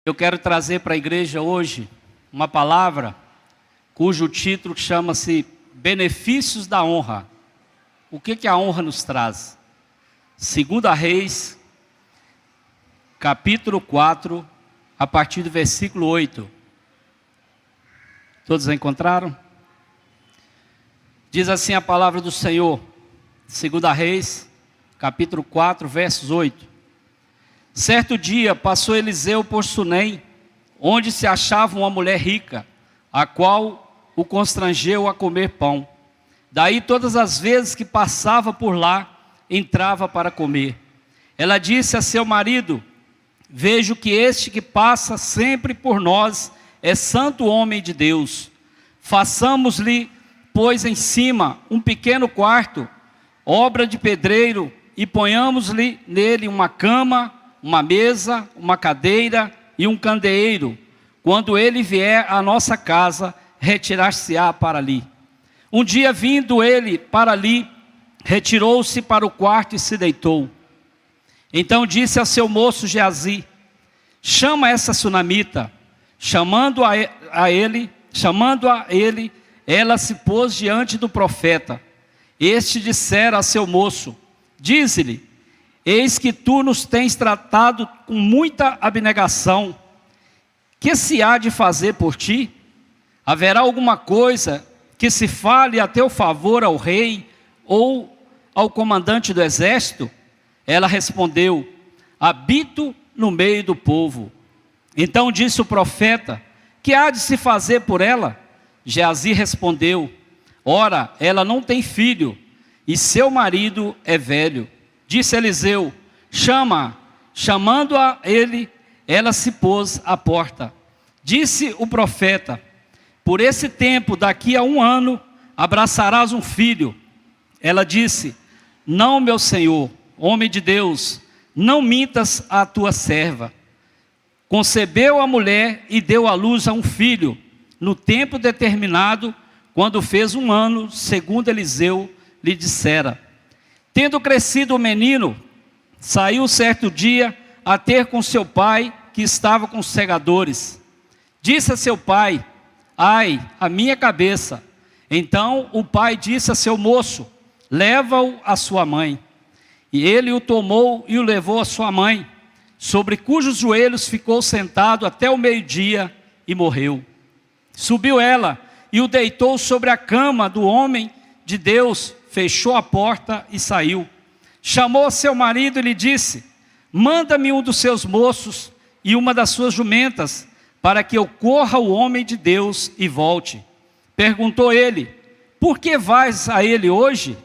Eu quero trazer para a igreja hoje uma palavra cujo título chama-se Benefícios da Honra. O que a honra nos traz? 2 Reis, capítulo 4, a partir do versículo 8. Todos encontraram? Diz assim a palavra do Senhor, 2 Reis, capítulo 4, versos 8. Certo dia passou Eliseu por Sunem, onde se achava uma mulher rica, a qual o constrangeu a comer pão. Daí todas as vezes que passava por lá, entrava para comer. Ela disse a seu marido: vejo que este que passa sempre por nós é santo homem de Deus. Façamos-lhe, pois, em cima um pequeno quarto, obra de pedreiro, e ponhamos-lhe nele uma cama, uma mesa, uma cadeira e um candeeiro. Quando ele vier à nossa casa, retirar-se-á para ali. Um dia, vindo ele para ali, retirou-se para o quarto e se deitou. Então disse a seu moço Geazi: chama essa sunamita. Chamando a ele, ela se pôs diante do profeta. Este dissera a seu moço: dize-lhe: eis que tu nos tens tratado com muita abnegação. Que se há de fazer por ti? Haverá alguma coisa que se fale a teu favor ao rei ou ao comandante do exército? Ela respondeu: habito no meio do povo. Então disse o profeta: que há de se fazer por ela? Geazi respondeu: ora, ela não tem filho, e seu marido é velho. Disse Eliseu: chama. Chamando-a ele, ela se pôs à porta. Disse o profeta: por esse tempo, daqui a 1 ano, abraçarás um filho. Ela disse: não, meu senhor, homem de Deus, não mintas à tua serva. Concebeu a mulher e deu à luz a um filho, no tempo determinado, quando fez 1 ano, segundo Eliseu lhe dissera. Tendo crescido o menino, saiu certo dia a ter com seu pai, que estava com os segadores. Disse a seu pai: ai, a minha cabeça. Então o pai disse a seu moço: leva-o à sua mãe. E ele o tomou e o levou à sua mãe, sobre cujos joelhos ficou sentado até o meio-dia e morreu. Subiu ela e o deitou sobre a cama do homem de Deus, fechou a porta e saiu. Chamou seu marido e lhe disse: manda-me um dos seus moços e uma das suas jumentas, para que eu corra o homem de Deus e volte. Perguntou ele: por que vais a ele hoje?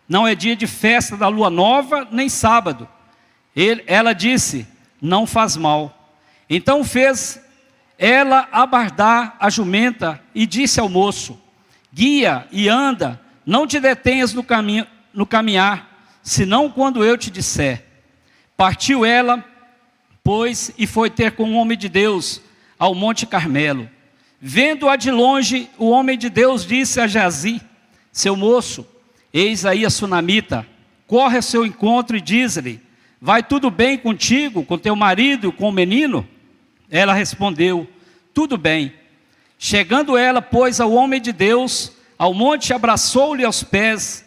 Não é dia de festa da lua nova, nem sábado. Ela disse: não faz mal. Então fez ela abardar a jumenta e disse ao moço: guia e anda, não te detenhas no caminhar, senão quando eu te disser. Partiu ela, pois, e foi ter com o homem de Deus ao Monte Carmelo. Vendo-a de longe, o homem de Deus disse a Geazi, seu moço: eis aí a sunamita, corre ao seu encontro e diz-lhe: vai tudo bem contigo, com teu marido, com o menino? Ela respondeu: tudo bem. Chegando ela, pois, ao homem de Deus ao monte, abraçou-lhe aos pés.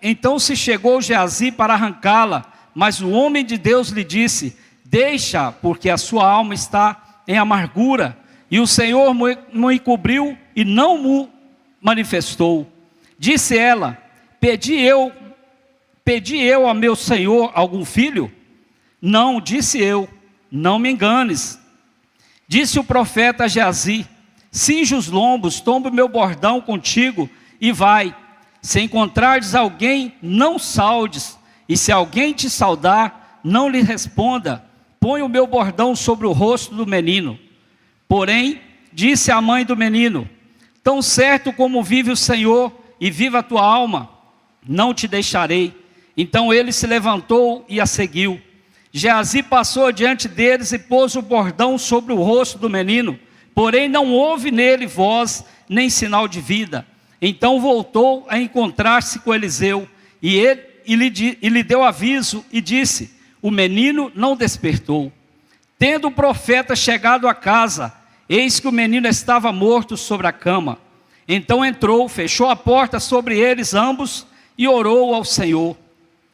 Então se chegou Geazi para arrancá-la, mas o homem de Deus lhe disse: deixa, porque a sua alma está em amargura, e o Senhor me encobriu e não me manifestou. Disse ela: pedi eu a meu senhor algum filho? Não, disse eu, não me enganes. Disse o profeta a Geazi: cinge os lombos, toma o meu bordão contigo e vai. Se encontrares alguém, não saudes, e se alguém te saudar, não lhe responda. Põe o meu bordão sobre o rosto do menino. Porém, disse a mãe do menino: tão certo como vive o Senhor e viva a tua alma, não te deixarei. Então ele se levantou e a seguiu. Geazi passou diante deles e pôs o bordão sobre o rosto do menino. Porém não houve nele voz, nem sinal de vida. Então voltou a encontrar-se com Eliseu, e lhe deu aviso e disse: o menino não despertou. Tendo o profeta chegado à casa, eis que o menino estava morto sobre a cama. Então entrou, fechou a porta sobre eles ambos e orou ao Senhor.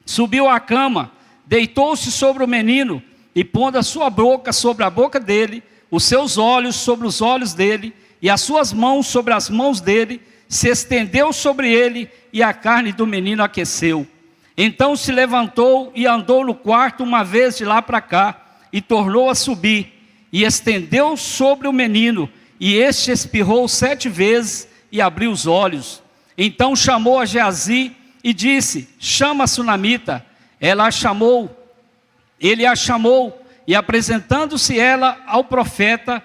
Subiu à cama, deitou-se sobre o menino e pondo a sua boca sobre a boca dele, os seus olhos sobre os olhos dele e as suas mãos sobre as mãos dele, se estendeu sobre ele e a carne do menino aqueceu. Então se levantou e andou no quarto uma vez de lá para cá e tornou a subir e estendeu sobre o menino e este espirrou 7 vezes e abriu os olhos. Então chamou a Geazi e disse: chama a sunamita. Ele a chamou e apresentando-se ela ao profeta,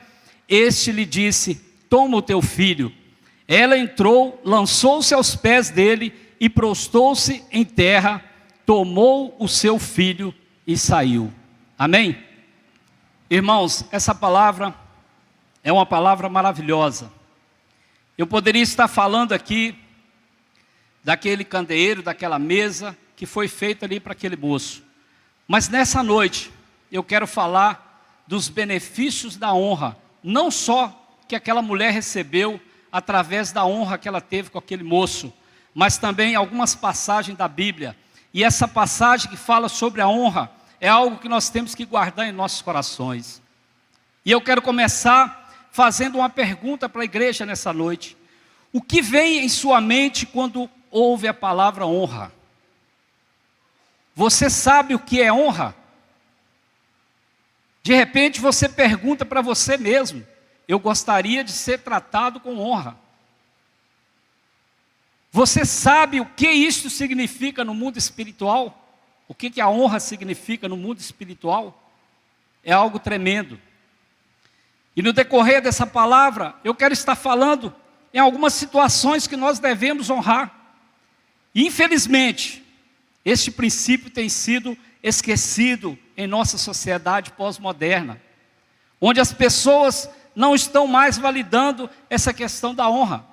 este lhe disse: toma o teu filho. Ela entrou, lançou-se aos pés dele e prostou-se em terra, tomou o seu filho e saiu. Amém? Irmãos, essa palavra é uma palavra maravilhosa. Eu poderia estar falando aqui daquele candeeiro, daquela mesa que foi feita ali para aquele moço. Mas nessa noite, eu quero falar dos benefícios da honra, não só que aquela mulher recebeu através da honra que ela teve com aquele moço, mas também algumas passagens da Bíblia. E essa passagem que fala sobre a honra é algo que nós temos que guardar em nossos corações. E eu quero começar fazendo uma pergunta para a igreja nessa noite. O que vem em sua mente quando ouve a palavra honra? Você sabe o que é honra? De repente você pergunta para você mesmo: eu gostaria de ser tratado com honra. Você sabe o que isso significa no mundo espiritual? O que a honra significa no mundo espiritual? É algo tremendo. E no decorrer dessa palavra, eu quero estar falando em algumas situações que nós devemos honrar. E, infelizmente, este princípio tem sido esquecido em nossa sociedade pós-moderna, onde as pessoas não estão mais validando essa questão da honra.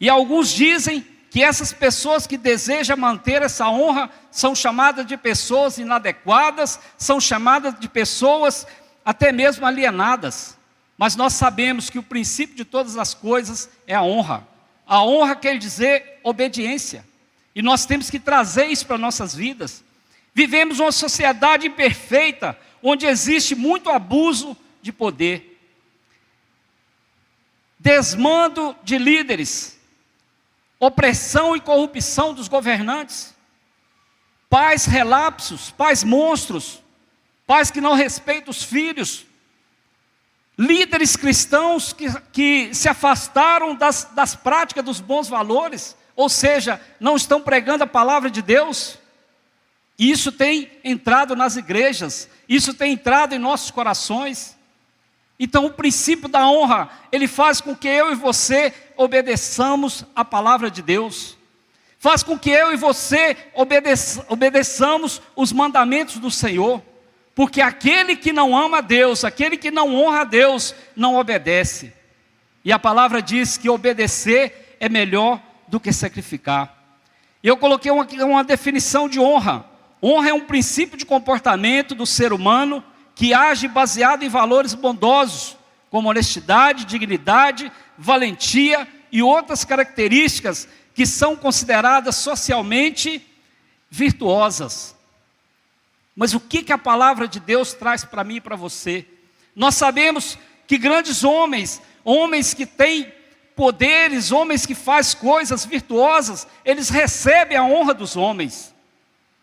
E alguns dizem que essas pessoas que desejam manter essa honra são chamadas de pessoas inadequadas, são chamadas de pessoas até mesmo alienadas. Mas nós sabemos que o princípio de todas as coisas é a honra. A honra quer dizer obediência. E nós temos que trazer isso para nossas vidas. Vivemos uma sociedade imperfeita, onde existe muito abuso de poder, desmando de líderes, opressão e corrupção dos governantes, pais relapsos, pais monstros, pais que não respeitam os filhos, líderes cristãos que se afastaram das práticas dos bons valores, ou seja, não estão pregando a palavra de Deus. E isso tem entrado nas igrejas, isso tem entrado em nossos corações. Então o princípio da honra, ele faz com que eu e você obedeçamos a palavra de Deus. Faz com que eu e você obedeçamos os mandamentos do Senhor. Porque aquele que não ama a Deus, aquele que não honra a Deus, não obedece. E a palavra diz que obedecer é melhor do que sacrificar. Eu coloquei uma definição de honra. Honra é um princípio de comportamento do ser humano que age baseado em valores bondosos, como honestidade, dignidade, valentia e outras características que são consideradas socialmente virtuosas. Mas o que a palavra de Deus traz para mim e para você? Nós sabemos que grandes homens, homens que têm poderes, homens que fazem coisas virtuosas, eles recebem a honra dos homens.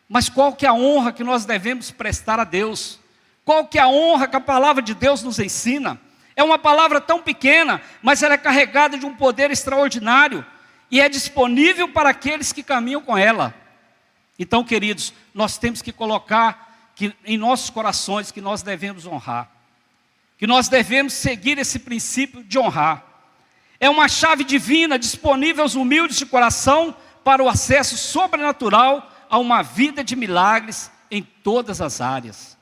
Mas qual que é a honra que nós devemos prestar a Deus? Qual que é a honra que a palavra de Deus nos ensina? É uma palavra tão pequena, mas ela é carregada de um poder extraordinário e é disponível para aqueles que caminham com ela. Então, queridos, nós temos que colocar em nossos corações que nós devemos honrar, que nós devemos seguir esse princípio de honrar. É uma chave divina disponível aos humildes de coração para o acesso sobrenatural a uma vida de milagres em todas as áreas.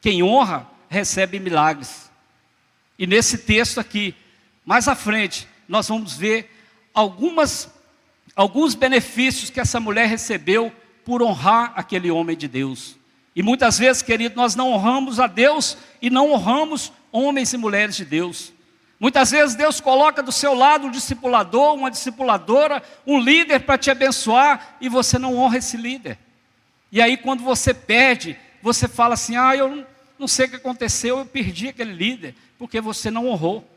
Quem honra, recebe milagres. E nesse texto aqui, mais à frente, nós vamos ver alguns benefícios que essa mulher recebeu por honrar aquele homem de Deus. E muitas vezes, querido, nós não honramos a Deus e não honramos homens e mulheres de Deus. Muitas vezes Deus coloca do seu lado um discipulador, uma discipuladora, um líder para te abençoar e você não honra esse líder. E aí quando você perde, você fala assim, eu não sei o que aconteceu, eu perdi aquele líder, porque você não honrou,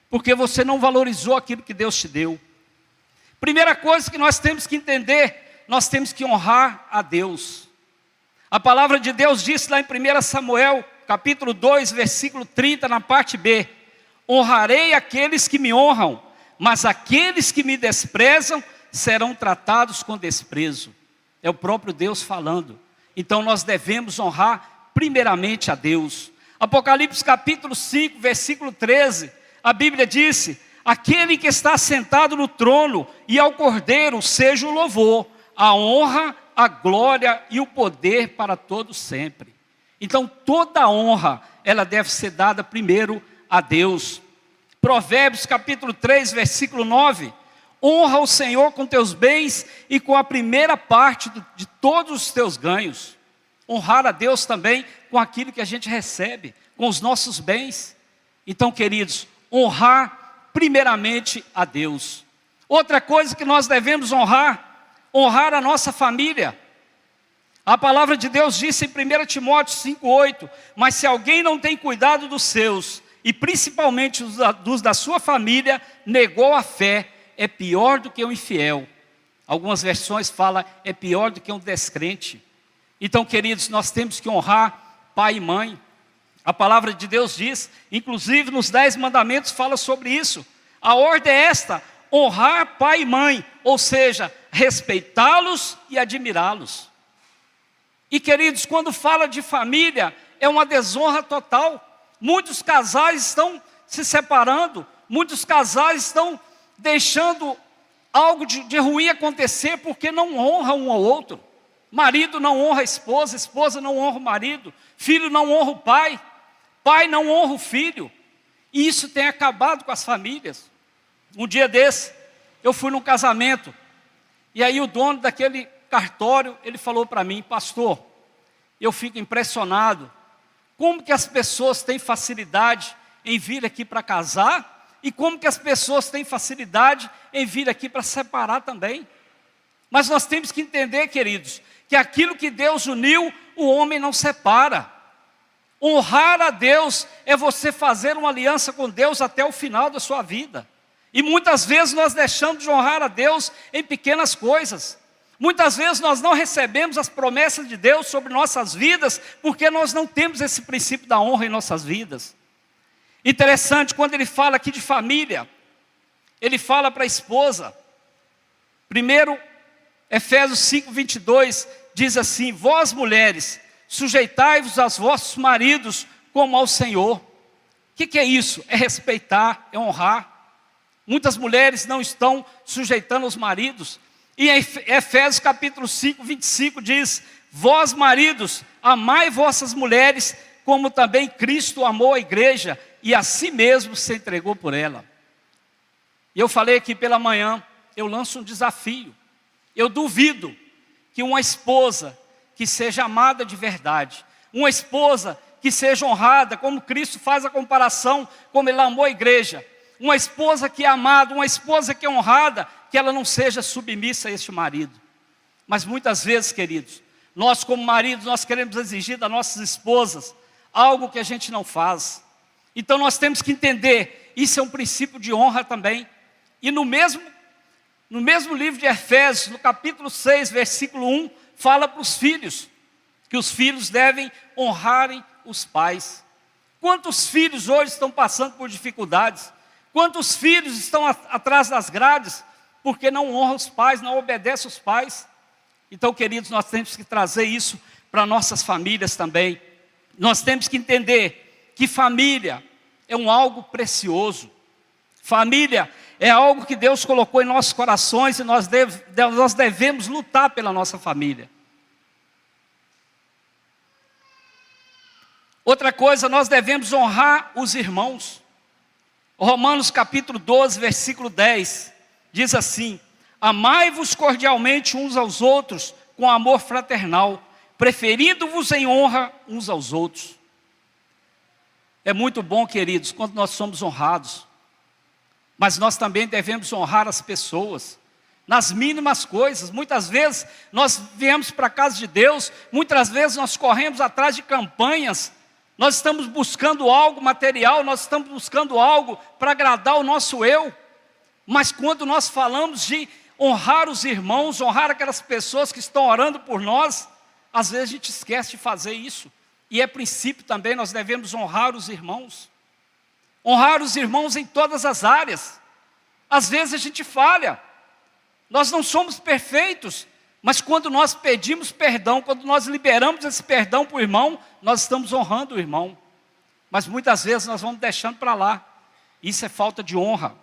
porque você não valorizou aquilo que Deus te deu. Primeira coisa que nós temos que entender, nós temos que honrar a Deus. A palavra de Deus diz lá em 1 Samuel, capítulo 2, versículo 30, na parte B, honrarei aqueles que me honram, mas aqueles que me desprezam serão tratados com desprezo. É o próprio Deus falando. Então nós devemos honrar primeiramente a Deus. Apocalipse capítulo 5, versículo 13, a Bíblia disse, aquele que está sentado no trono e ao Cordeiro seja o louvor, a honra, a glória e o poder para todos sempre. Então toda honra, ela deve ser dada primeiro a Deus. Provérbios capítulo 3, versículo 9, honra o Senhor com teus bens e com a primeira parte de todos os teus ganhos. Honrar a Deus também com aquilo que a gente recebe, com os nossos bens. Então, queridos, honrar primeiramente a Deus. Outra coisa que nós devemos honrar a nossa família. A palavra de Deus disse em 1 Timóteo 5,8, mas se alguém não tem cuidado dos seus, e principalmente dos da sua família, negou a fé, é pior do que um infiel. Algumas versões falam, é pior do que um descrente. Então, queridos, nós temos que honrar pai e mãe. A palavra de Deus diz, inclusive nos 10 mandamentos fala sobre isso. A ordem é esta, honrar pai e mãe, ou seja, respeitá-los e admirá-los. E queridos, quando fala de família, é uma desonra total. Muitos casais estão se separando, muitos casais estão deixando algo de ruim acontecer porque não honram um ao outro. Marido não honra a esposa, esposa não honra o marido, filho não honra o pai, pai não honra o filho. E isso tem acabado com as famílias. Um dia desse, eu fui num casamento, e aí o dono daquele cartório, ele falou para mim, pastor, eu fico impressionado, como que as pessoas têm facilidade em vir aqui para casar, e como que as pessoas têm facilidade em vir aqui para separar também. Mas nós temos que entender, queridos, que aquilo que Deus uniu, o homem não separa. Honrar a Deus é você fazer uma aliança com Deus até o final da sua vida. E muitas vezes nós deixamos de honrar a Deus em pequenas coisas. Muitas vezes nós não recebemos as promessas de Deus sobre nossas vidas, porque nós não temos esse princípio da honra em nossas vidas. Interessante, quando ele fala aqui de família, ele fala para a esposa. Primeiro, Efésios 5:22 diz assim, vós mulheres, sujeitai-vos aos vossos maridos como ao Senhor. O que é isso? É respeitar, é honrar. Muitas mulheres não estão sujeitando os maridos. E em Efésios capítulo 5:25 diz, vós maridos, amai vossas mulheres, como também Cristo amou a igreja, e a si mesmo se entregou por ela. E eu falei aqui pela manhã, eu lanço um desafio. Eu duvido que uma esposa que seja amada de verdade, uma esposa que seja honrada, como Cristo faz a comparação, como Ele amou a igreja, uma esposa que é amada, uma esposa que é honrada, que ela não seja submissa a este marido. Mas muitas vezes, queridos, nós como maridos, nós queremos exigir das nossas esposas algo que a gente não faz. Então nós temos que entender, isso é um princípio de honra também. E no mesmo livro de Efésios, no capítulo 6, versículo 1, fala para os filhos, que os filhos devem honrarem os pais. Quantos filhos hoje estão passando por dificuldades? Quantos filhos estão atrás das grades, porque não honram os pais, não obedecem os pais? Então, queridos, nós temos que trazer isso para nossas famílias também. Nós temos que entender que família é algo precioso. Família é algo que Deus colocou em nossos corações e nós devemos lutar pela nossa família. Outra coisa, nós devemos honrar os irmãos. Romanos capítulo 12, versículo 10, diz assim, amai-vos cordialmente uns aos outros com amor fraternal, preferindo-vos em honra uns aos outros. É muito bom, queridos, quando nós somos honrados. Mas nós também devemos honrar as pessoas, nas mínimas coisas. Muitas vezes nós viemos para a casa de Deus, muitas vezes nós corremos atrás de campanhas, nós estamos buscando algo material, nós estamos buscando algo para agradar o nosso eu. Mas quando nós falamos de honrar os irmãos, honrar aquelas pessoas que estão orando por nós, às vezes a gente esquece de fazer isso. E é princípio também, nós devemos honrar os irmãos. Honrar os irmãos em todas as áreas. Às vezes a gente falha. Nós não somos perfeitos. Mas quando nós pedimos perdão, quando nós liberamos esse perdão para o irmão, nós estamos honrando o irmão. Mas muitas vezes nós vamos deixando para lá. Isso é falta de honra.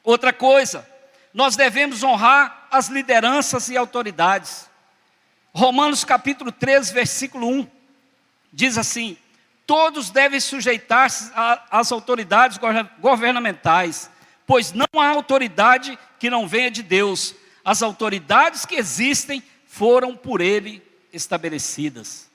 Outra coisa, nós devemos honrar as lideranças e autoridades. Romanos capítulo 13, versículo 1, diz assim: todos devem sujeitar-se às autoridades governamentais, pois não há autoridade que não venha de Deus. As autoridades que existem foram por Ele estabelecidas.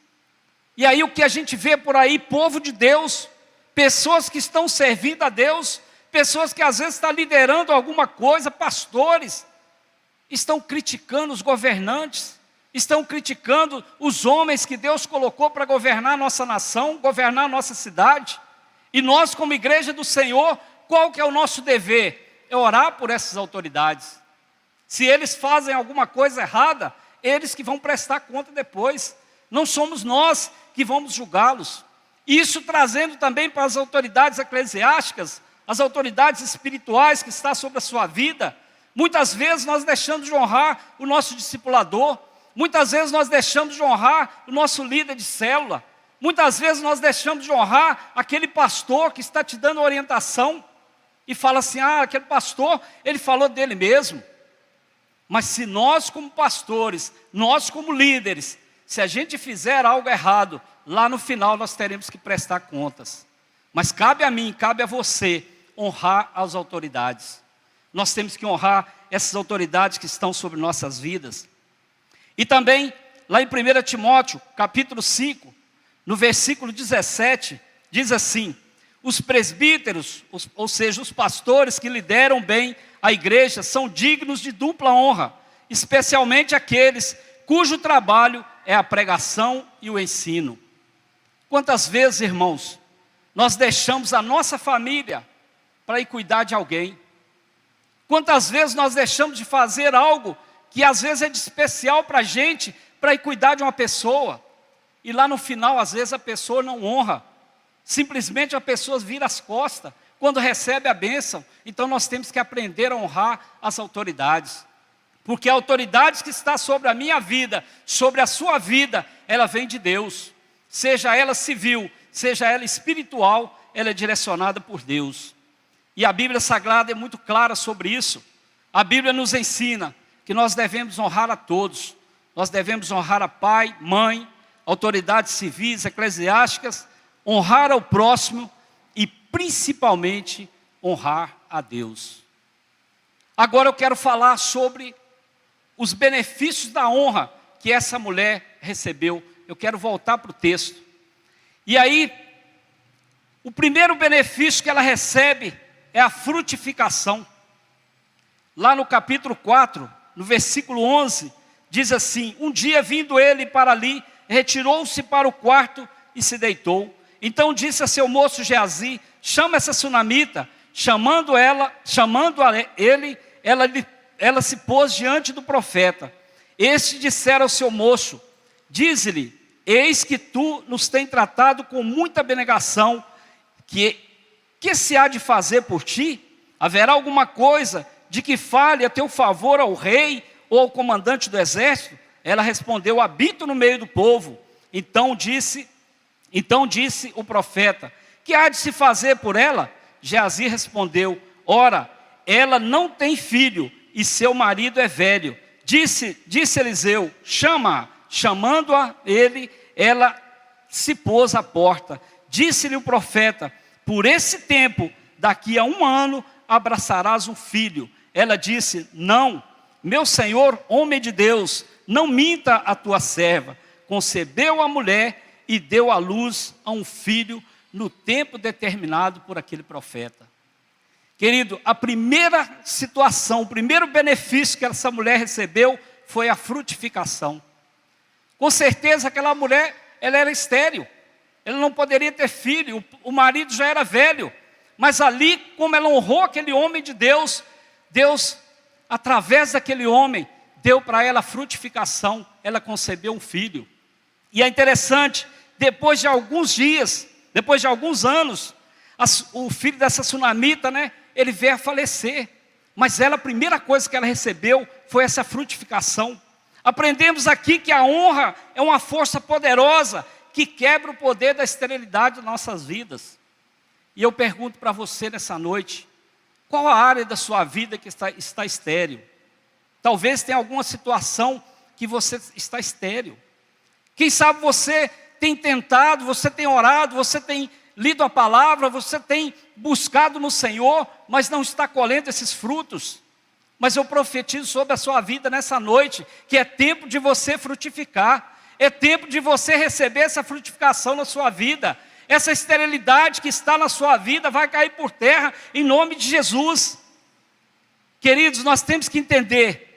E aí o que a gente vê por aí, povo de Deus, pessoas que estão servindo a Deus, pessoas que às vezes estão liderando alguma coisa, pastores, estão criticando os governantes, estão criticando os homens que Deus colocou para governar a nossa nação, governar a nossa cidade. E nós, como igreja do Senhor, qual que é o nosso dever? É orar por essas autoridades. Se eles fazem alguma coisa errada, eles que vão prestar conta depois. Não somos nós que vamos julgá-los. Isso trazendo também para as autoridades eclesiásticas, as autoridades espirituais que estão sobre a sua vida. Muitas vezes nós deixamos de honrar o nosso discipulador. Muitas vezes nós deixamos de honrar o nosso líder de célula. Muitas vezes nós deixamos de honrar aquele pastor que está te dando orientação. E fala assim, aquele pastor, ele falou dele mesmo. Mas se nós como pastores, nós como líderes, se a gente fizer algo errado, lá no final nós teremos que prestar contas. Mas cabe a mim, cabe a você, honrar as autoridades. Nós temos que honrar essas autoridades que estão sobre nossas vidas. E também, lá em 1 Timóteo, capítulo 5, no versículo 17, diz assim: os presbíteros, ou seja, os pastores que lideram bem a igreja, são dignos de dupla honra, especialmente aqueles cujo trabalho é a pregação e o ensino. Quantas vezes, irmãos, nós deixamos a nossa família para ir cuidar de alguém? Quantas vezes nós deixamos de fazer algo que às vezes é de especial para a gente, para ir cuidar de uma pessoa, e lá no final, às vezes, a pessoa não honra, simplesmente a pessoa vira as costas, quando recebe a bênção. Então nós temos que aprender a honrar as autoridades, porque a autoridade que está sobre a minha vida, sobre a sua vida, ela vem de Deus, seja ela civil, seja ela espiritual, ela é direcionada por Deus. E a Bíblia Sagrada é muito clara sobre isso. A Bíblia nos ensina que nós devemos honrar a todos. Nós devemos honrar a pai, mãe, autoridades civis, eclesiásticas, honrar ao próximo e principalmente honrar a Deus. Agora eu quero falar sobre os benefícios da honra que essa mulher recebeu. Eu quero voltar para o texto. E aí, o primeiro benefício que ela recebe é a frutificação. Lá no capítulo 4, no versículo 11, diz assim: um dia vindo ele para ali, retirou-se para o quarto e se deitou. Então disse a seu moço Geazi: chama essa sunamita. Chamando ele, ela se pôs diante do profeta. Este dissera ao seu moço: dize-lhe, eis que tu nos tem tratado com muita abnegação, que se há de fazer por ti? Haverá alguma coisa de que fale a teu favor ao rei ou ao comandante do exército? Ela respondeu: habito no meio do povo. Então disse o profeta: que há de se fazer por ela? Geazi respondeu: ora, ela não tem filho e seu marido é velho. Disse Eliseu: chama-a. Chamando-a ele, ela se pôs à porta. Disse-lhe o profeta: por esse tempo, daqui a 1 ano, abraçarás um filho. Ela disse: não, meu senhor, homem de Deus, não minta a tua serva. concebeu a mulher e deu à luz a um filho no tempo determinado por aquele profeta. Querido, a primeira situação, o primeiro benefício que essa mulher recebeu foi a frutificação. Com certeza aquela mulher, ela era estéril, ela não poderia ter filho, o marido já era velho, mas ali, como ela honrou aquele homem de Deus, Deus, através daquele homem, deu para ela frutificação, ela concebeu um filho. E é interessante, depois de alguns dias, depois de alguns anos, o filho dessa sunamita, ele veio a falecer. Mas ela, a primeira coisa que ela recebeu foi essa frutificação. Aprendemos aqui que a honra é uma força poderosa que quebra o poder da esterilidade das nossas vidas. E eu pergunto para você nessa noite, qual a área da sua vida que está estéril? Talvez tenha alguma situação que você está estéril. Quem sabe você tem tentado, você tem orado, você tem lido a palavra, você tem buscado no Senhor, mas não está colhendo esses frutos. Mas eu profetizo sobre a sua vida nessa noite, que é tempo de você frutificar, é tempo de você receber essa frutificação na sua vida. Essa esterilidade que está na sua vida vai cair por terra em nome de Jesus. Queridos, nós temos que entender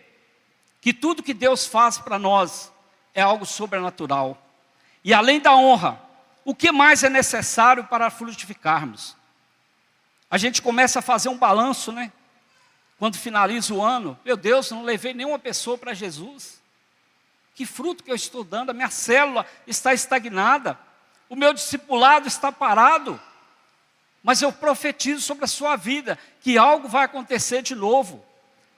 que tudo que Deus faz para nós é algo sobrenatural. E além da honra, o que mais é necessário para frutificarmos? A gente começa a fazer um balanço, Quando finaliza o ano, meu Deus, eu não levei nenhuma pessoa para Jesus. Que fruto que eu estou dando? A minha célula está estagnada. O meu discipulado está parado. Mas eu profetizo sobre a sua vida que algo vai acontecer de novo.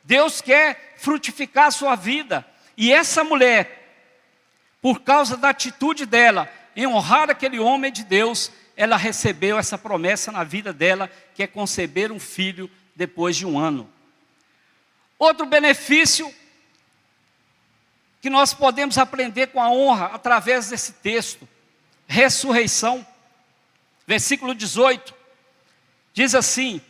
Deus quer frutificar a sua vida. E essa mulher, por causa da atitude dela, em honrar aquele homem de Deus, ela recebeu essa promessa na vida dela, que é conceber um filho depois de um ano. Outro benefício que nós podemos aprender com a honra através desse texto, ressurreição. Versículo 18, diz assim: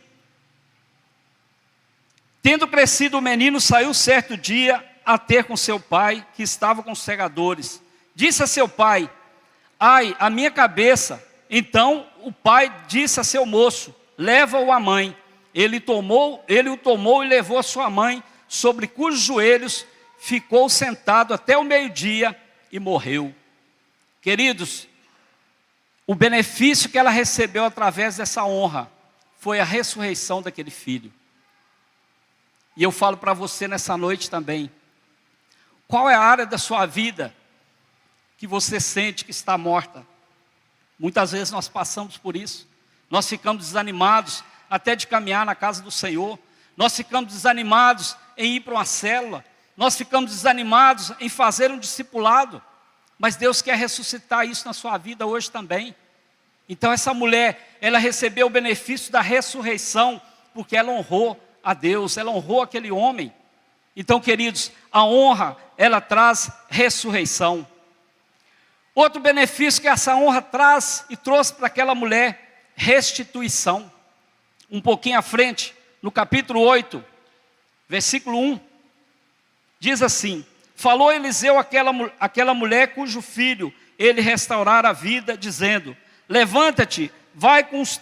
tendo crescido o menino, saiu certo dia a ter com seu pai, que estava com os segadores. Disse a seu pai: ai, a minha cabeça. Então o pai disse a seu moço: leva-o à mãe. Ele o tomou e levou a sua mãe, sobre cujos joelhos ficou sentado até o meio-dia e morreu. Queridos, o benefício que ela recebeu através dessa honra foi a ressurreição daquele filho. E eu falo para você nessa noite também, qual é a área da sua vida que você sente que está morta? Muitas vezes nós passamos por isso, nós ficamos desanimados até de caminhar na casa do Senhor, nós ficamos desanimados em ir para uma célula, nós ficamos desanimados em fazer um discipulado, mas Deus quer ressuscitar isso na sua vida hoje também. Então essa mulher, ela recebeu o benefício da ressurreição, porque ela honrou a Deus, ela honrou aquele homem. Então, queridos, a honra, ela traz ressurreição. Outro benefício que essa honra traz e trouxe para aquela mulher, restituição. Um pouquinho à frente, no capítulo 8, versículo 1, diz assim: falou Eliseu àquela mulher cujo filho ele restaurara a vida, dizendo: levanta-te, vai com os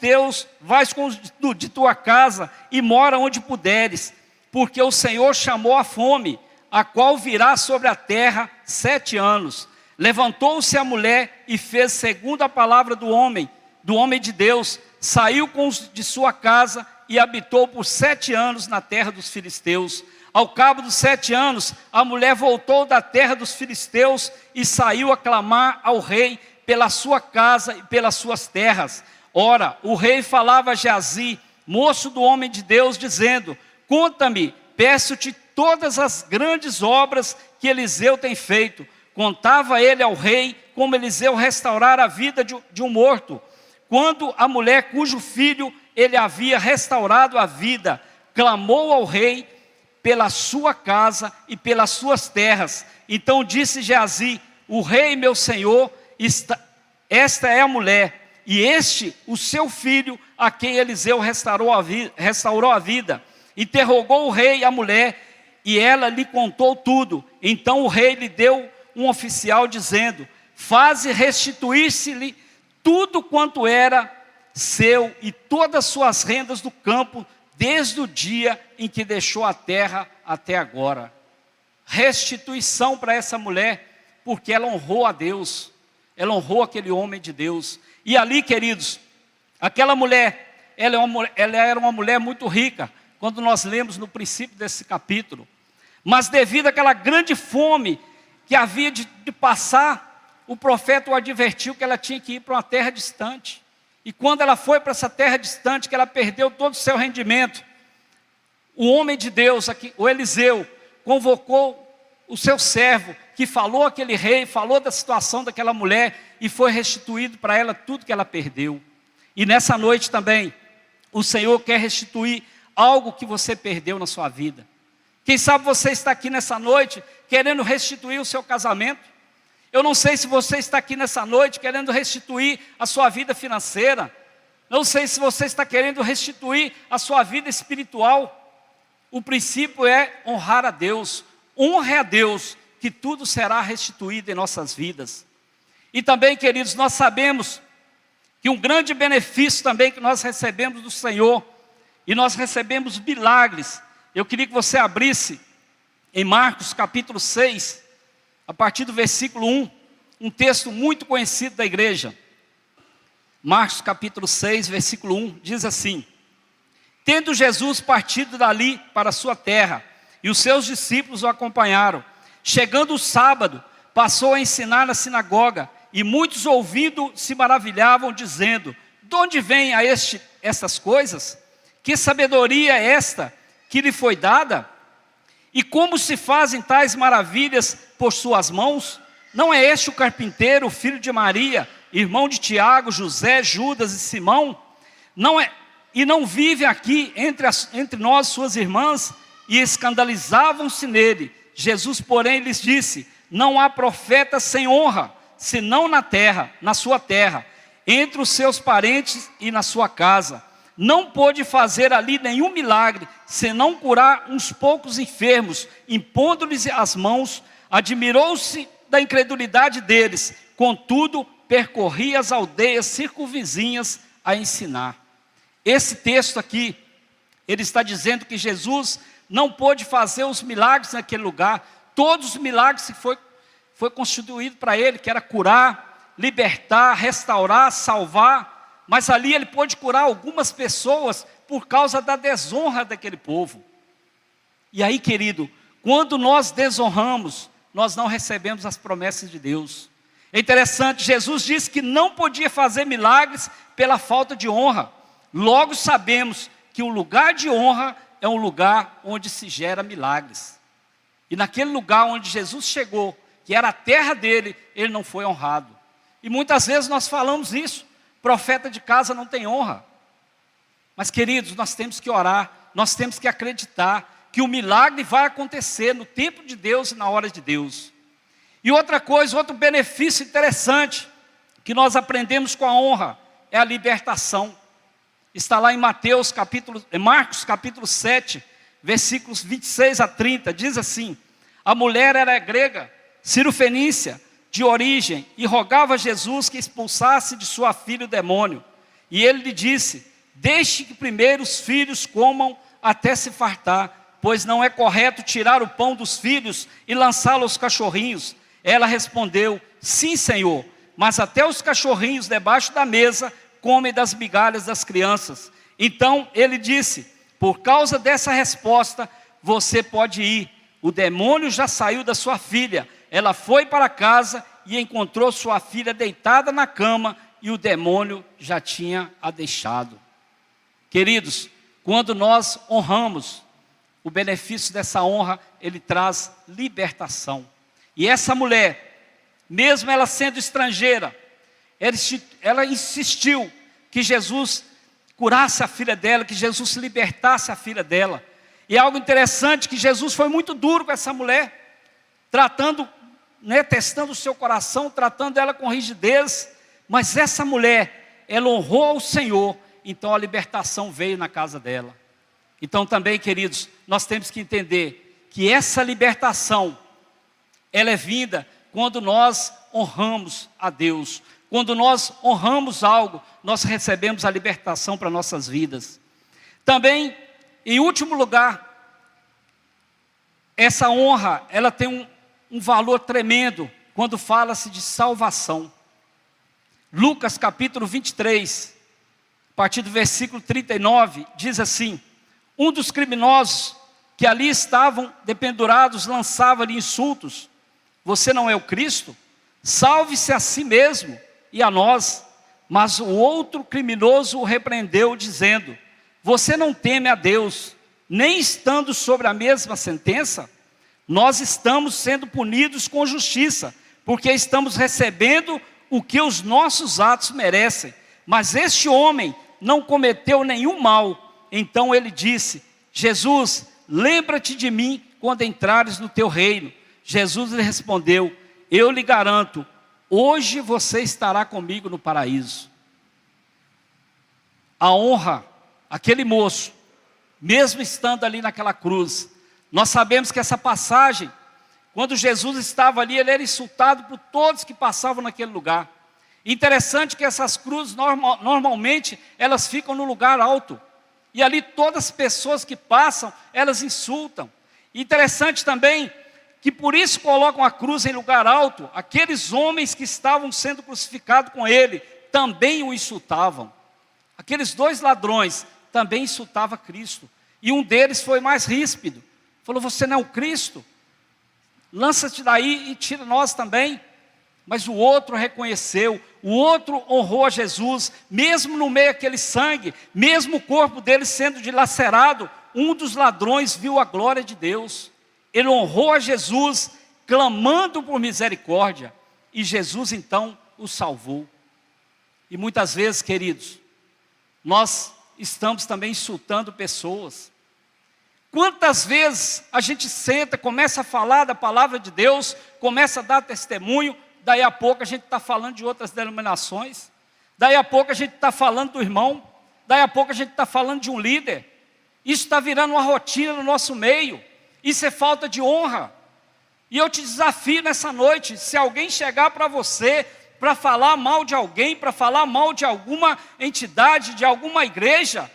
de tua casa e mora onde puderes, porque o Senhor chamou a fome, a qual virá sobre a terra 7 anos. Levantou-se a mulher e fez segundo a palavra do homem de Deus, saiu com os de sua casa e habitou por 7 anos na terra dos filisteus. Ao cabo dos 7 anos, a mulher voltou da terra dos filisteus e saiu a clamar ao rei pela sua casa e pelas suas terras. Ora, o rei falava a Geazi, moço do homem de Deus, dizendo: conta-me, peço-te todas as grandes obras que Eliseu tem feito. Contava ele ao rei como Eliseu restaurara a vida de um morto. Quando a mulher cujo filho ele havia restaurado a vida, clamou ao rei pela sua casa e pelas suas terras. Então disse Geazi: o rei meu senhor, esta é a mulher, e este o seu filho, a quem Eliseu restaurou a vida. Interrogou o rei a mulher, e ela lhe contou tudo. Então o rei lhe deu um oficial, dizendo: faze restituir-se-lhe tudo quanto era seu e todas as suas rendas do campo, desde o dia em que deixou a terra até agora. Restituição para essa mulher, porque ela honrou a Deus, ela honrou aquele homem de Deus. E ali, queridos, aquela mulher, ela era uma mulher muito rica, quando nós lemos no princípio desse capítulo. Mas devido àquela grande fome que havia de passar, o profeta o advertiu que ela tinha que ir para uma terra distante. E quando ela foi para essa terra distante, que ela perdeu todo o seu rendimento, o homem de Deus, aqui, o Eliseu, convocou o seu servo, que falou àquele rei, falou da situação daquela mulher, e foi restituído para ela tudo que ela perdeu. E nessa noite também, o Senhor quer restituir algo que você perdeu na sua vida. Quem sabe você está aqui nessa noite querendo restituir o seu casamento. Eu não sei se você está aqui nessa noite querendo restituir a sua vida financeira. Não sei se você está querendo restituir a sua vida espiritual. O princípio é honrar a Deus. Honre a Deus, que tudo será restituído em nossas vidas. E também, queridos, nós sabemos que um grande benefício também que nós recebemos do Senhor, e nós recebemos milagres. Eu queria que você abrisse em Marcos capítulo 6, a partir do versículo 1, um texto muito conhecido da igreja. Marcos capítulo 6, versículo 1, diz assim: Tendo Jesus partido dali para a sua terra, e os seus discípulos o acompanharam, chegando o sábado, passou a ensinar na sinagoga, e muitos ouvindo se maravilhavam, dizendo: De onde vêm estas coisas? Que sabedoria é esta que lhe foi dada? E como se fazem tais maravilhas por suas mãos? Não é este o carpinteiro, filho de Maria, irmão de Tiago, José, Judas e Simão? E não vive aqui entre nós suas irmãs? E escandalizavam-se nele. Jesus, porém, lhes disse: Não há profeta sem honra, senão na sua terra, entre os seus parentes e na sua casa. Não pôde fazer ali nenhum milagre, senão curar uns poucos enfermos, impondo-lhes as mãos. Admirou-se da incredulidade deles, contudo, percorria as aldeias circunvizinhas a ensinar. Esse texto aqui, ele está dizendo que Jesus não pôde fazer os milagres naquele lugar. Todos os milagres que foi constituído para ele, que era curar, libertar, restaurar, salvar. Mas ali ele pôde curar algumas pessoas por causa da desonra daquele povo. E aí, querido, quando nós desonramos, nós não recebemos as promessas de Deus. É interessante, Jesus disse que não podia fazer milagres pela falta de honra. Logo sabemos que o lugar de honra é um lugar onde se gera milagres. E naquele lugar onde Jesus chegou, que era a terra dele, ele não foi honrado. E muitas vezes nós falamos isso: profeta de casa não tem honra. Mas, queridos, nós temos que orar, nós temos que acreditar que o milagre vai acontecer no tempo de Deus e na hora de Deus. E outra coisa, outro benefício interessante que nós aprendemos com a honra é a libertação. Está lá em Marcos capítulo 7, versículos 26 a 30, diz assim: A mulher era grega, cirofenícia de origem, e rogava a Jesus que expulsasse de sua filha o demônio. E ele lhe disse: Deixe que primeiro os filhos comam até se fartar, pois não é correto tirar o pão dos filhos e lançá-lo aos cachorrinhos. Ela respondeu: Sim, Senhor, mas até os cachorrinhos debaixo da mesa comem das migalhas das crianças. Então ele disse: Por causa dessa resposta, você pode ir. O demônio já saiu da sua filha. Ela foi para casa e encontrou sua filha deitada na cama, e o demônio já tinha a deixado. Queridos, quando nós honramos, o benefício dessa honra, ele traz libertação. E essa mulher, mesmo ela sendo estrangeira, ela insistiu que Jesus curasse a filha dela, que Jesus libertasse a filha dela. E é algo interessante que Jesus foi muito duro com essa mulher, tratando, testando o seu coração, tratando ela com rigidez. Mas essa mulher, ela honrou ao Senhor, então a libertação veio na casa dela. Então também, queridos, nós temos que entender que essa libertação, ela é vinda quando nós honramos a Deus. Quando nós honramos algo, nós recebemos a libertação para nossas vidas. Também, em último lugar, essa honra, ela tem um valor tremendo quando fala-se de salvação. Lucas capítulo 23, a partir do versículo 39, diz assim: um dos criminosos que ali estavam dependurados lançava-lhe insultos: você não é o Cristo? Salve-se a si mesmo e a nós. Mas o outro criminoso o repreendeu, dizendo: você não teme a Deus, nem estando sobre a mesma sentença? Nós estamos sendo punidos com justiça, porque estamos recebendo o que os nossos atos merecem. Mas este homem não cometeu nenhum mal. Então ele disse: Jesus, lembra-te de mim quando entrares no teu reino. Jesus lhe respondeu: eu lhe garanto, hoje você estará comigo no paraíso. A honra, aquele moço, mesmo estando ali naquela cruz, nós sabemos que essa passagem, quando Jesus estava ali, ele era insultado por todos que passavam naquele lugar. Interessante que essas cruzes, normalmente, elas ficam no lugar alto. E ali todas as pessoas que passam, elas insultam. Interessante também que por isso colocam a cruz em lugar alto. Aqueles homens que estavam sendo crucificados com ele, também o insultavam. Aqueles dois ladrões também insultavam Cristo. E um deles foi mais ríspido. Falou: você não é o Cristo? Lança-te daí e tira nós também. Mas o outro reconheceu, o outro honrou a Jesus, mesmo no meio daquele sangue, mesmo o corpo dele sendo dilacerado, um dos ladrões viu a glória de Deus. Ele honrou a Jesus, clamando por misericórdia, e Jesus então o salvou. E muitas vezes, queridos, nós estamos também insultando pessoas. Quantas vezes a gente senta, começa a falar da palavra de Deus, começa a dar testemunho, daí a pouco a gente está falando de outras denominações, daí a pouco a gente está falando do irmão, daí a pouco a gente está falando de um líder. Isso está virando uma rotina no nosso meio, isso é falta de honra. E eu te desafio nessa noite, se alguém chegar para você, para falar mal de alguém, para falar mal de alguma entidade, de alguma igreja,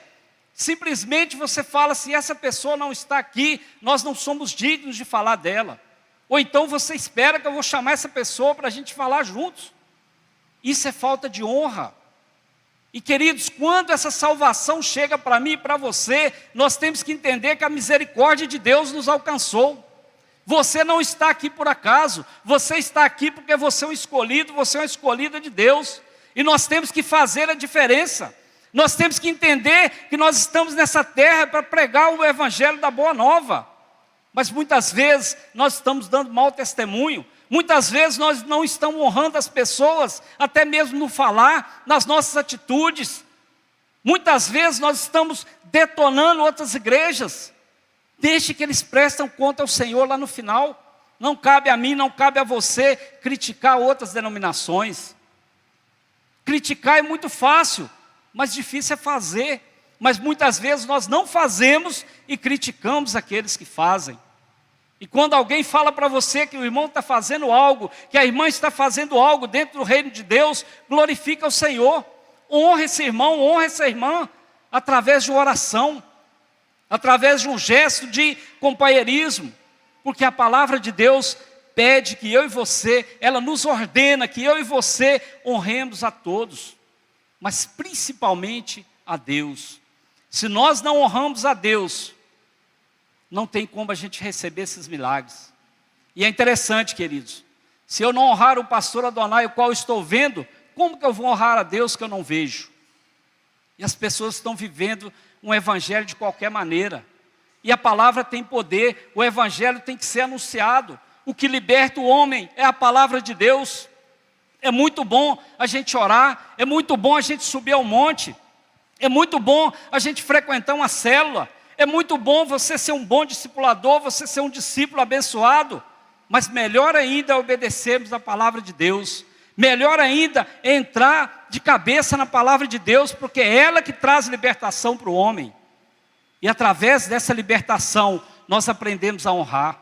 simplesmente você fala: se essa pessoa não está aqui, nós não somos dignos de falar dela. Ou então você espera que eu vou chamar essa pessoa para a gente falar juntos. Isso é falta de honra. E queridos, quando essa salvação chega para mim e para você, nós temos que entender que a misericórdia de Deus nos alcançou. Você não está aqui por acaso, você está aqui porque você é um escolhido, você é uma escolhida de Deus. E nós temos que fazer a diferença. Nós temos que entender que nós estamos nessa terra para pregar o evangelho da boa nova. Mas muitas vezes nós estamos dando mau testemunho. Muitas vezes nós não estamos honrando as pessoas, até mesmo no falar, nas nossas atitudes. Muitas vezes nós estamos detonando outras igrejas. Deixe que eles prestem conta ao Senhor lá no final. Não cabe a mim, não cabe a você criticar outras denominações. Criticar é muito fácil, mas difícil é fazer. Mas muitas vezes nós não fazemos e criticamos aqueles que fazem. E quando alguém fala para você que o irmão está fazendo algo, que a irmã está fazendo algo dentro do reino de Deus, glorifica o Senhor. Honra esse irmão, honra essa irmã, através de uma oração, através de um gesto de companheirismo. Porque a palavra de Deus pede que eu e você, ela nos ordena que eu e você honremos a todos, mas principalmente a Deus. Se nós não honramos a Deus, não tem como a gente receber esses milagres. E é interessante, queridos, se eu não honrar o pastor Adonai, o qual eu estou vendo, como que eu vou honrar a Deus que eu não vejo? E as pessoas estão vivendo um evangelho de qualquer maneira. E a palavra tem poder, o evangelho tem que ser anunciado. O que liberta o homem é a palavra de Deus. É muito bom a gente orar, é muito bom a gente subir ao monte, é muito bom a gente frequentar uma célula, é muito bom você ser um bom discipulador, você ser um discípulo abençoado, mas melhor ainda é obedecermos a palavra de Deus, melhor ainda é entrar de cabeça na palavra de Deus, porque é ela que traz libertação para o homem, e através dessa libertação nós aprendemos a honrar.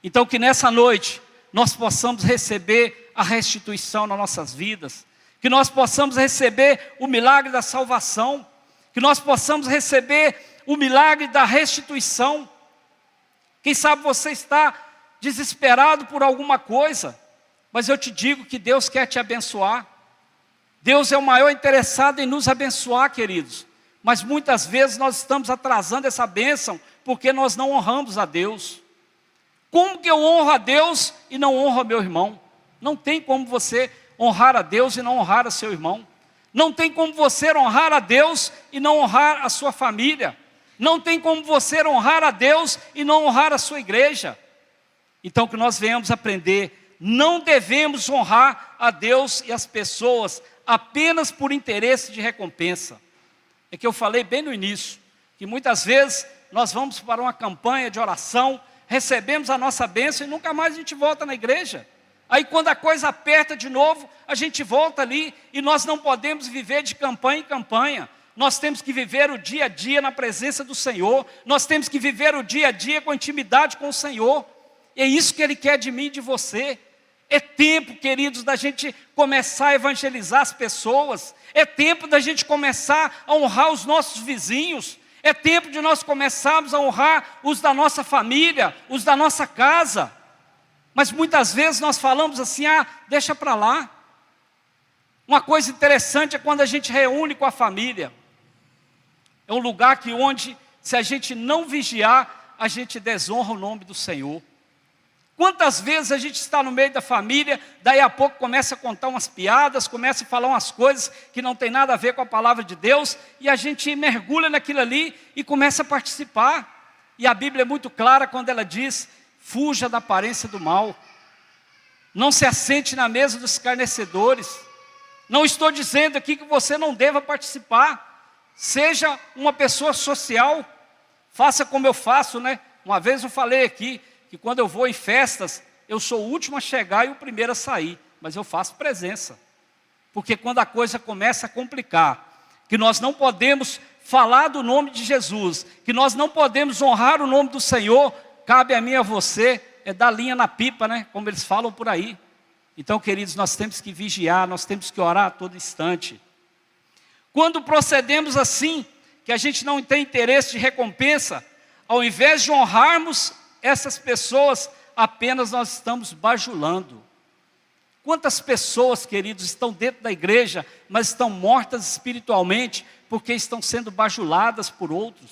Então que nessa noite nós possamos receber a restituição nas nossas vidas, que nós possamos receber o milagre da salvação, que nós possamos receber o milagre da restituição. Quem sabe você está desesperado por alguma coisa, mas eu te digo que Deus quer te abençoar. Deus é o maior interessado em nos abençoar, queridos. Mas muitas vezes nós estamos atrasando essa bênção porque nós não honramos a Deus. Como que eu honro a Deus e não honro meu irmão? Não tem como você honrar a Deus e não honrar a seu irmão. Não tem como você honrar a Deus e não honrar a sua família. Não tem como você honrar a Deus e não honrar a sua igreja. Então que nós venhamos aprender, não devemos honrar a Deus e as pessoas apenas por interesse de recompensa. É que eu falei bem no início, que muitas vezes nós vamos para uma campanha de oração, recebemos a nossa bênção e nunca mais a gente volta na igreja. Aí quando a coisa aperta de novo, a gente volta ali e nós não podemos viver de campanha em campanha. Nós temos que viver o dia a dia na presença do Senhor. Nós temos que viver o dia a dia com intimidade com o Senhor. E é isso que Ele quer de mim e de você. É tempo, queridos, da gente começar a evangelizar as pessoas. É tempo da gente começar a honrar os nossos vizinhos. É tempo de nós começarmos a honrar os da nossa família, os da nossa casa. Mas muitas vezes nós falamos assim, deixa para lá. Uma coisa interessante é quando a gente reúne com a família. É um lugar onde, se a gente não vigiar, a gente desonra o nome do Senhor. Quantas vezes a gente está no meio da família, daí a pouco começa a contar umas piadas, começa a falar umas coisas que não tem nada a ver com a palavra de Deus, e a gente mergulha naquilo ali e começa a participar. E a Bíblia é muito clara quando ela diz, fuja da aparência do mal. Não se assente na mesa dos escarnecedores. Não estou dizendo aqui que você não deva participar. Seja uma pessoa social. Faça como eu faço, né? Uma vez eu falei aqui, que quando eu vou em festas, eu sou o último a chegar e o primeiro a sair. Mas eu faço presença. Porque quando a coisa começa a complicar, que nós não podemos falar do nome de Jesus, que nós não podemos honrar o nome do Senhor, cabe a mim e a você, dar linha na pipa, né? Como eles falam por aí. Então, queridos, nós temos que vigiar, nós temos que orar a todo instante. Quando procedemos assim, que a gente não tem interesse de recompensa, ao invés de honrarmos essas pessoas, apenas nós estamos bajulando. Quantas pessoas, queridos, estão dentro da igreja, mas estão mortas espiritualmente, porque estão sendo bajuladas por outros?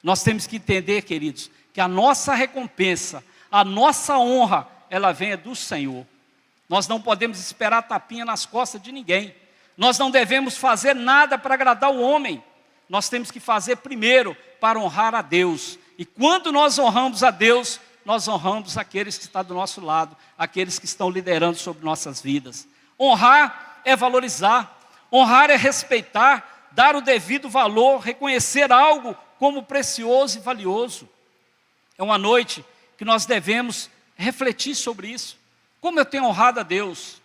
Nós temos que entender, queridos, que a nossa recompensa, a nossa honra, ela vem do Senhor. Nós não podemos esperar tapinha nas costas de ninguém. Nós não devemos fazer nada para agradar o homem. Nós temos que fazer primeiro para honrar a Deus. E quando nós honramos a Deus, nós honramos aqueles que estão do nosso lado, aqueles que estão liderando sobre nossas vidas. Honrar é valorizar, honrar é respeitar, dar o devido valor, reconhecer algo como precioso e valioso. É uma noite que nós devemos refletir sobre isso. Como eu tenho honrado a Deus?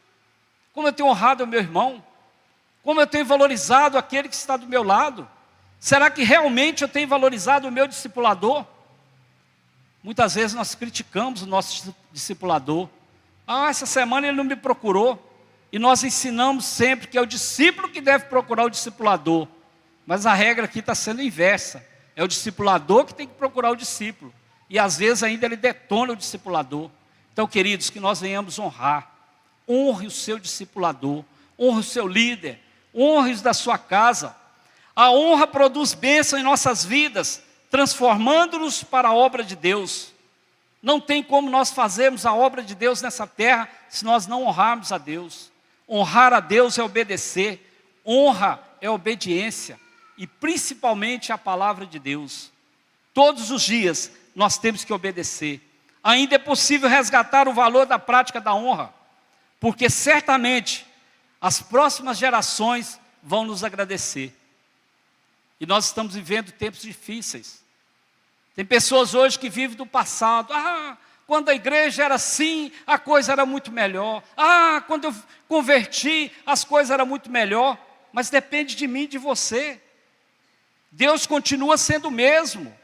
Como eu tenho honrado o meu irmão? Como eu tenho valorizado aquele que está do meu lado? Será que realmente eu tenho valorizado o meu discipulador? Muitas vezes nós criticamos o nosso discipulador. Essa semana ele não me procurou. E nós ensinamos sempre que é o discípulo que deve procurar o discipulador. Mas a regra aqui está sendo inversa. É o discipulador que tem que procurar o discípulo. E às vezes ainda ele detona o discipulador. Então, queridos, que nós venhamos honrar. Honre o seu discipulador. Honre o seu líder. Honre os da sua casa. A honra produz bênção em nossas vidas, transformando-nos para a obra de Deus. Não tem como nós fazermos a obra de Deus nessa terra se nós não honrarmos a Deus. Honrar a Deus é obedecer. Honra é obediência. E principalmente a palavra de Deus. Todos os dias nós temos que obedecer. Ainda é possível resgatar o valor da prática da honra, porque certamente as próximas gerações vão nos agradecer. E nós estamos vivendo tempos difíceis. Tem pessoas hoje que vivem do passado. Quando a igreja era assim, a coisa era muito melhor. Quando eu converti, as coisas eram muito melhor. Mas depende de mim e de você. Deus continua sendo o mesmo.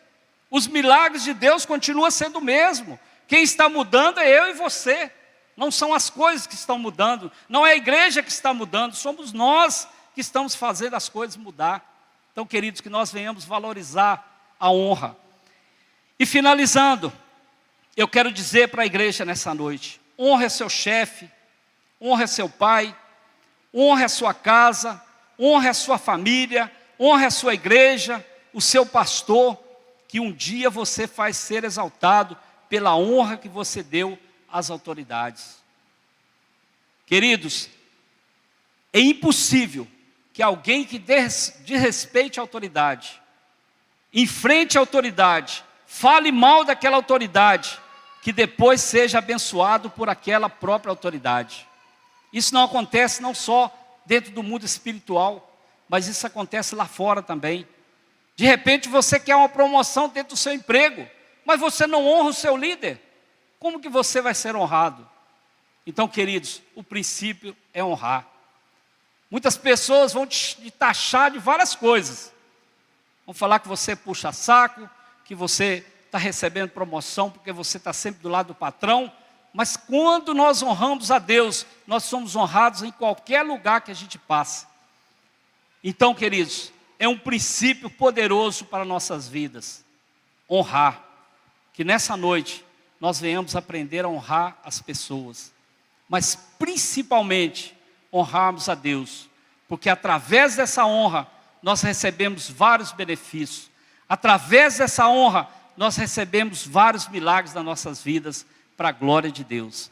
Os milagres de Deus continuam sendo o mesmo. Quem está mudando é eu e você. não são as coisas que estão mudando, não é a igreja que está mudando, somos nós que estamos fazendo as coisas mudar. Então, queridos, que nós venhamos valorizar a honra. E finalizando, eu quero dizer para a igreja nessa noite: honre seu chefe, honre seu pai, honre a sua casa, honre a sua família, honre a sua igreja, o seu pastor, que um dia você faz ser exaltado pela honra que você deu às autoridades. Queridos, é impossível que alguém que desrespeite a autoridade, enfrente a autoridade, fale mal daquela autoridade, que depois seja abençoado por aquela própria autoridade. Isso não acontece não só dentro do mundo espiritual, mas isso acontece lá fora também. De repente você quer uma promoção dentro do seu emprego, mas você não honra o seu líder. Como que você vai ser honrado? Então, queridos, o princípio é honrar. Muitas pessoas vão te taxar de várias coisas. Vão falar que você puxa saco, que você está recebendo promoção porque você está sempre do lado do patrão. Mas quando nós honramos a Deus, nós somos honrados em qualquer lugar que a gente passe. Então, queridos, é um princípio poderoso para nossas vidas. Honrar. Que nessa noite nós venhamos aprender a honrar as pessoas. Mas principalmente honrarmos a Deus. Porque através dessa honra nós recebemos vários benefícios. Através dessa honra nós recebemos vários milagres nas nossas vidas para a glória de Deus.